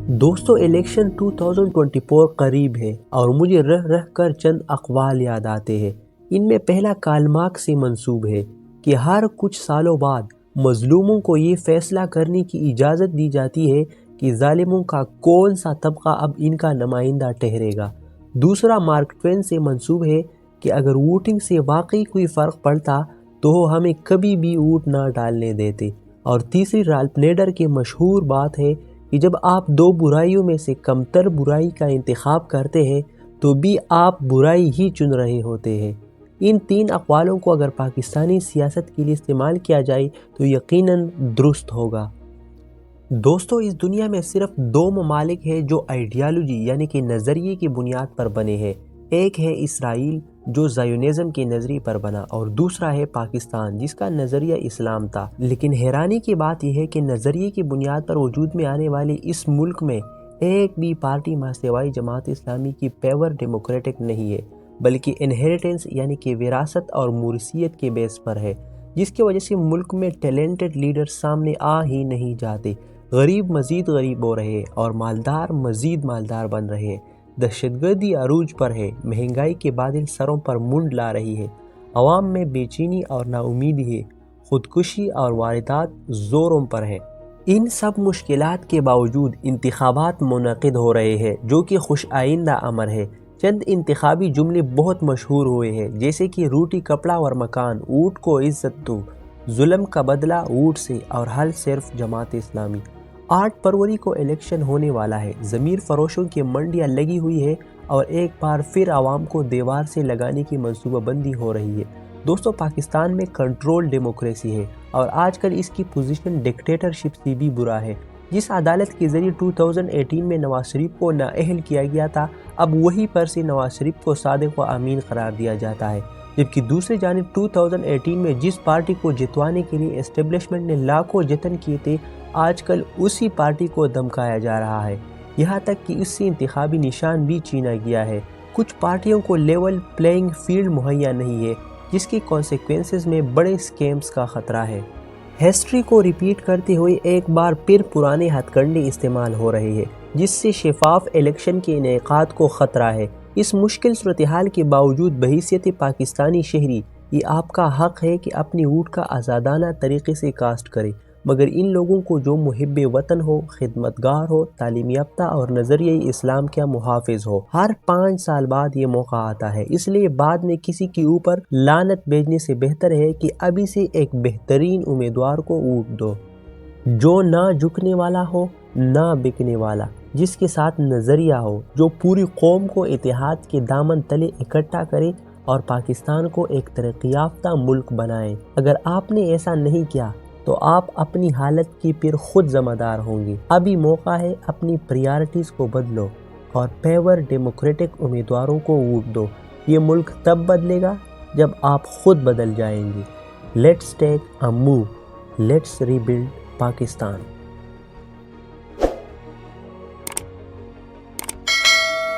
دوستو الیکشن 2024 قریب ہے اور مجھے رہ رہ کر چند اقوال یاد آتے ہیں۔ ان میں پہلا کارل مارکس سے منسوب ہے کہ ہر کچھ سالوں بعد مظلوموں کو یہ فیصلہ کرنے کی اجازت دی جاتی ہے کہ ظالموں کا کون سا طبقہ اب ان کا نمائندہ ٹھہرے گا۔ دوسرا مارک ٹوین سے منسوب ہے کہ اگر ووٹنگ سے واقعی کوئی فرق پڑتا تو وہ ہمیں کبھی بھی ووٹ نہ ڈالنے دیتے۔ اور تیسری رالف نیڈر کی مشہور بات ہے کہ جب آپ دو برائیوں میں سے کمتر برائی کا انتخاب کرتے ہیں تو بھی آپ برائی ہی چن رہے ہوتے ہیں۔ ان تین اقوالوں کو اگر پاکستانی سیاست کے لیے استعمال کیا جائے تو یقیناً درست ہوگا۔ دوستو اس دنیا میں صرف دو ممالک ہیں جو آئیڈیالوجی یعنی کہ نظریے کی بنیاد پر بنے ہیں۔ ایک ہے اسرائیل جو زائونزم کے نظریے پر بنا اور دوسرا ہے پاکستان جس کا نظریہ اسلام تھا۔ لیکن حیرانی کی بات یہ ہے کہ نظریے کی بنیاد پر وجود میں آنے والے اس ملک میں ایک بھی پارٹی ماسیوائی جماعت اسلامی کی پیور ڈیموکریٹک نہیں ہے بلکہ انہیریٹنس یعنی کہ وراثت اور موریثیت کے بیس پر ہے، جس کی وجہ سے ملک میں ٹیلنٹڈ لیڈر سامنے آ ہی نہیں جاتے۔ غریب مزید غریب ہو رہے ہیں اور مالدار مزید مالدار بن رہے ہیں۔ دہشت گردی عروج پر ہے، مہنگائی کے بادل سروں پر منڈ لا رہی ہے، عوام میں بے چینی اور نا امیدی ہے، خودکشی اور واردات زوروں پر ہے۔ ان سب مشکلات کے باوجود انتخابات منعقد ہو رہے ہیں جو کہ خوش آئندہ امر ہے۔ چند انتخابی جملے بہت مشہور ہوئے ہیں جیسے کہ روٹی کپڑا اور مکان، اونٹ کو عزت دو، ظلم کا بدلہ اونٹ سے اور حل صرف جماعت اسلامی۔ 8 فروری کو الیکشن ہونے والا ہے، ضمیر فروشوں کی منڈیاں لگی ہوئی ہے اور ایک بار پھر عوام کو دیوار سے لگانے کی منصوبہ بندی ہو رہی ہے۔ دوستو پاکستان میں کنٹرول ڈیموکریسی ہے اور آج کل اس کی پوزیشن ڈکٹیٹرشپ سے بھی برا ہے۔ جس عدالت کے ذریعے 2018 میں نواز شریف کو نااہل کیا گیا تھا، اب وہی پر سے نواز شریف کو صادق و امین قرار دیا جاتا ہے، جبکہ دوسری جانب 2018 میں جس پارٹی کو جتوانے کے لیے اسٹیبلشمنٹ نے لاکھوں جتن کیے تھے، آج کل اسی پارٹی کو دھمکایا جا رہا ہے، یہاں تک کہ اس سے انتخابی نشان بھی چھینا گیا ہے۔ کچھ پارٹیوں کو لیول پلینگ فیلڈ مہیا نہیں ہے جس کی کانسیکوینسز میں بڑے سکیمز کا خطرہ ہے۔ ہسٹری کو ریپیٹ کرتے ہوئے ایک بار پھر پرانے ہتھ کنڈے استعمال ہو رہے ہیں جس سے شفاف الیکشن کے انعقاد کو خطرہ ہے۔ اس مشکل صورتحال کے باوجود بحیثیت پاکستانی شہری یہ آپ کا حق ہے کہ اپنی ووٹ کا آزادانہ طریقے سے کاسٹ کرے، مگر ان لوگوں کو جو محب وطن ہو، خدمتگار ہو، تعلیم یافتہ اور نظریہ اسلام کا محافظ ہو۔ ہر 5 سال بعد یہ موقع آتا ہے، اس لیے بعد میں کسی کے اوپر لعنت بھیجنے سے بہتر ہے کہ ابھی سے ایک بہترین امیدوار کو ووٹ دو جو نہ جھکنے والا ہو نہ بکنے والا، جس کے ساتھ نظریہ ہو، جو پوری قوم کو اتحاد کے دامن تلے اکٹھا کرے اور پاکستان کو ایک ترقی یافتہ ملک بنائے۔ اگر آپ نے ایسا نہیں کیا تو آپ اپنی حالت کی پھر خود ذمہ دار ہوں گے۔ ابھی موقع ہے اپنی پریارٹیز کو بدلو اور پیور ڈیموکریٹک امیدواروں کو ووٹ دو۔ یہ ملک تب بدلے گا جب آپ خود بدل جائیں گے۔ Let's take a move, let's rebuild Pakistan.